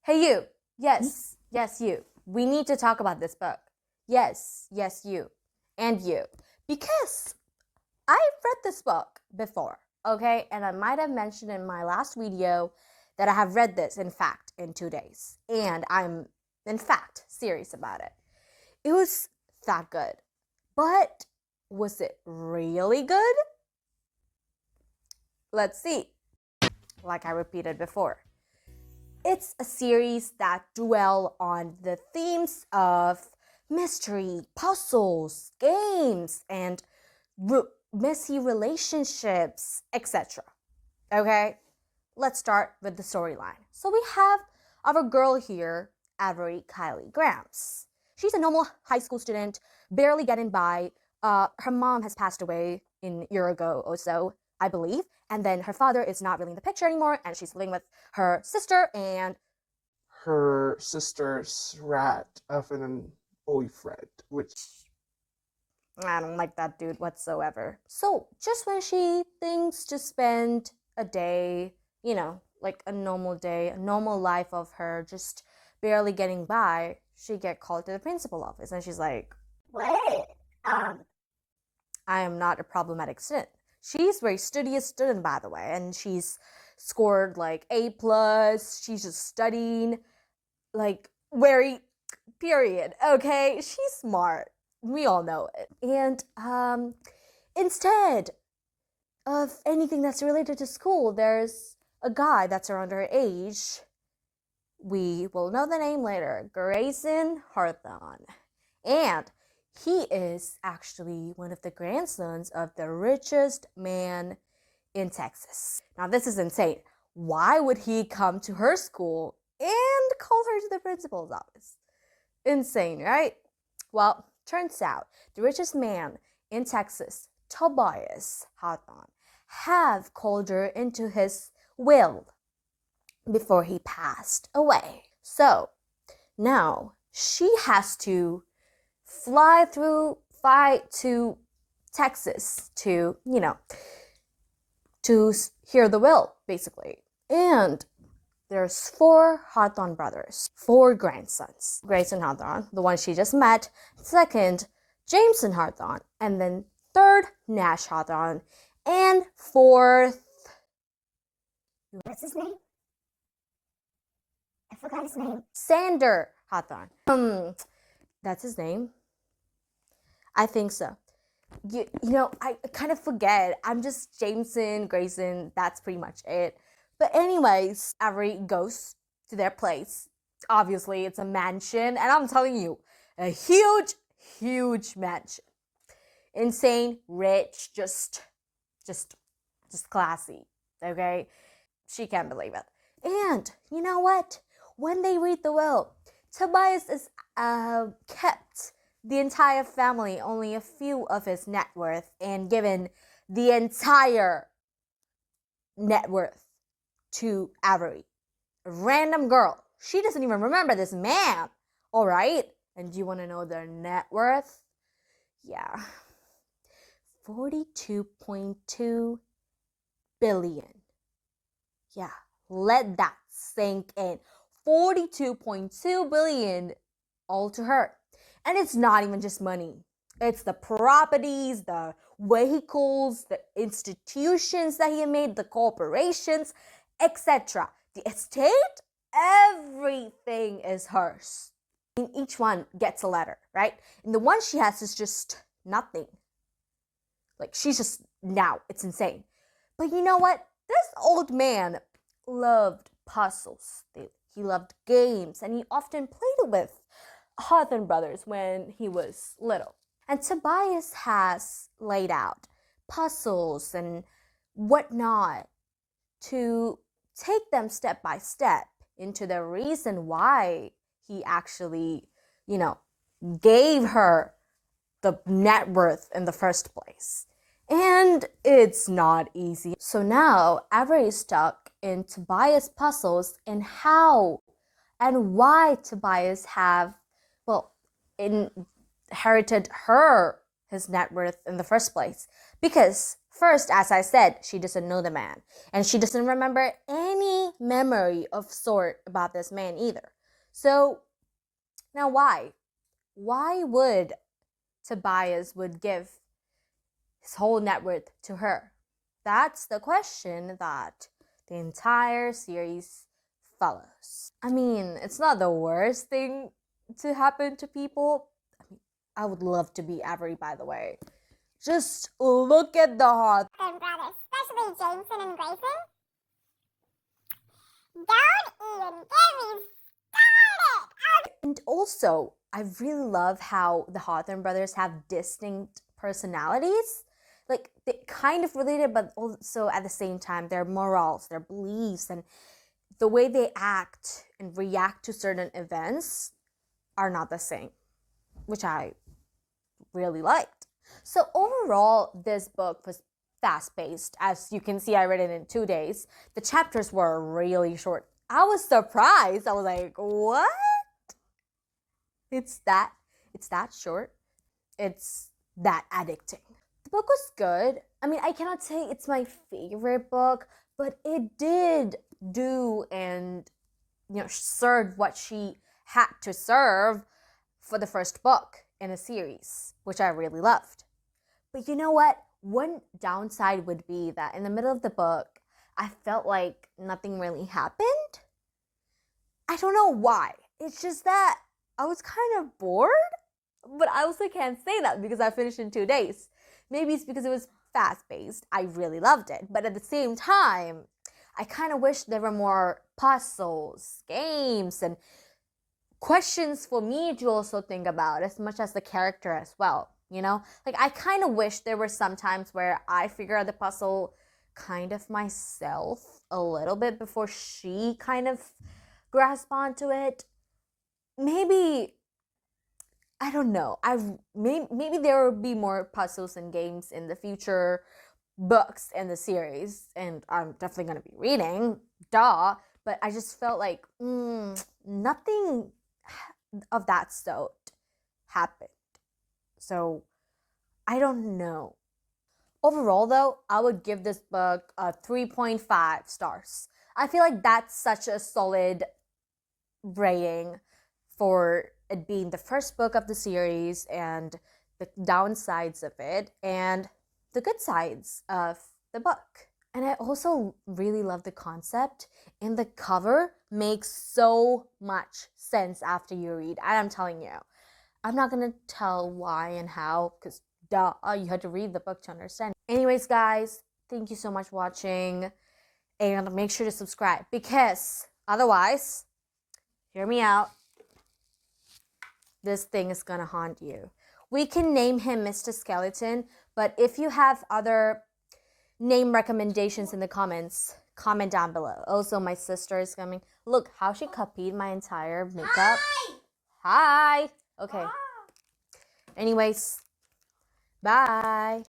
Hey, you. Yes, yes, you. We need to talk about this book. Yes, yes, you. And you. Because I've read this book before, okay? And I might have mentioned in my last video that I have read this, in fact, in 2 days. And I'm, in fact, serious about it. It was that good. But was it really good? Let's see. Like I repeated before. It's a series that dwell on the themes of mystery, puzzles, games, and messy relationships, etc. Okay? Let's start with the storyline. So we have our girl here, Avery Kylie Grambs. She's a normal high school student, barely getting by. Her mom has passed away a year ago or so, I believe. And then her father is not really in the picture anymore, and she's living with her sister and her sister's rat of an boyfriend, which I don't like that dude whatsoever. So just when she thinks to spend a day, like a normal day, a normal life of her just barely getting by, she get called to the principal office and she's like, Wait, I am not a problematic student. She's a very studious student, by the way, and she's scored like A plus. She's just studying, like very period. Okay, she's smart. We all know it. And instead of anything that's related to school, there's a guy that's around her age. We will know the name later. Grayson Hawthorne. And he is actually one of the grandsons of the richest man in Texas. Now, this is insane. Why would he come to her school and call her to the principal's office? Insane, right? Well, turns out the richest man in Texas, Tobias Hawthorne, have called her into his will before he passed away. So now she has to fly to Texas to, to hear the will, basically. And there's 4 Hawthorne brothers, 4 grandsons. Grayson Hawthorne, the one she just met. Second, Jameson Hawthorne. And then third, Nash Hawthorne. And fourth, what's his name? I forgot his name. Sander Hawthorne. That's his name. I think so. I kind of forget. I'm just Jameson, Grayson. That's pretty much it. But anyways, Avery goes to their place. Obviously, it's a mansion. And I'm telling you, a huge, huge mansion. Insane, rich, just classy. Okay? She can't believe it. And you know what? When they read the will, Tobias is kept the entire family only a few of his net worth and given the entire net worth to Avery, a random girl. She doesn't even remember this man. All right? And do you want to know their net worth? Yeah. 42.2 billion. Yeah, let that sink in. 42.2 billion all to her. And it's not even just money. It's the properties, the vehicles, the institutions that he made, the corporations, etc. The estate, everything is hers. And each one gets a letter, right? And the one she has is just nothing. Like, she's just, now, it's insane. But you know what? This old man loved puzzles. He loved games, and he often played with Hawthorne brothers when he was little. And Tobias has laid out puzzles and whatnot to take them step by step into the reason why he actually, gave her the net worth in the first place. And it's not easy. So now Avery is stuck in Tobias' puzzles and how and why Tobias inherited his net worth in the first place. Because First, as I said, she doesn't know the man, and she doesn't remember any memory of sort about this man either. So, now why? Why would Tobias would give his whole net worth to her? That's the question that the entire series follows. I mean, it's not the worst thing to happen to people. I would love to be Avery, by the way. Just look at the Hawthorne brothers, especially Jameson and Grayson. Don't even get me started! And also, I really love how the Hawthorne brothers have distinct personalities. Like, they kind of related, but also at the same time, their morals, their beliefs, and the way they act and react to certain events are not the same, which I really liked. So overall, this book was fast-paced. As you can see, I read it in 2 days. The chapters were really short. I was surprised. I was like, what? It's that short. It's that addicting. The book was good. I mean, I cannot say it's my favorite book, but it did do and serve what she had to serve for the first book in a series, which I really loved. But you know what? One downside would be that in the middle of the book, I felt like nothing really happened. I don't know why. It's just that I was kind of bored, but I also can't say that because I finished in 2 days. Maybe it's because it was fast-paced. I really loved it. But at the same time, I kind of wish there were more puzzles, games, and questions for me to also think about as much as the character as well. Like, I kind of wish there were some times where I figure out the puzzle kind of myself a little bit before she kind of grasped onto it. Maybe, I don't know. Maybe there will be more puzzles and games in the future books in the series, and I'm definitely going to be reading, duh. But I just felt like nothing of that sort happened. So I don't know. Overall, though, I would give this book a 3.5 stars. I feel like that's such a solid rating for it being the first book of the series, and the downsides of it and the good sides of the book. And I also really love the concept, and the cover makes so much sense after you read. And I'm telling you, I'm not gonna tell why and how, because duh, you had to read the book to understand. Anyways, guys, thank you so much for watching, and make sure to subscribe, because otherwise, hear me out, this thing is gonna haunt you. We can name him Mr. Skeleton, but if you have other name recommendations in the comments, comment down below. Also, my sister is coming. Look how she copied my entire makeup. Hi. Okay. Anyways, bye.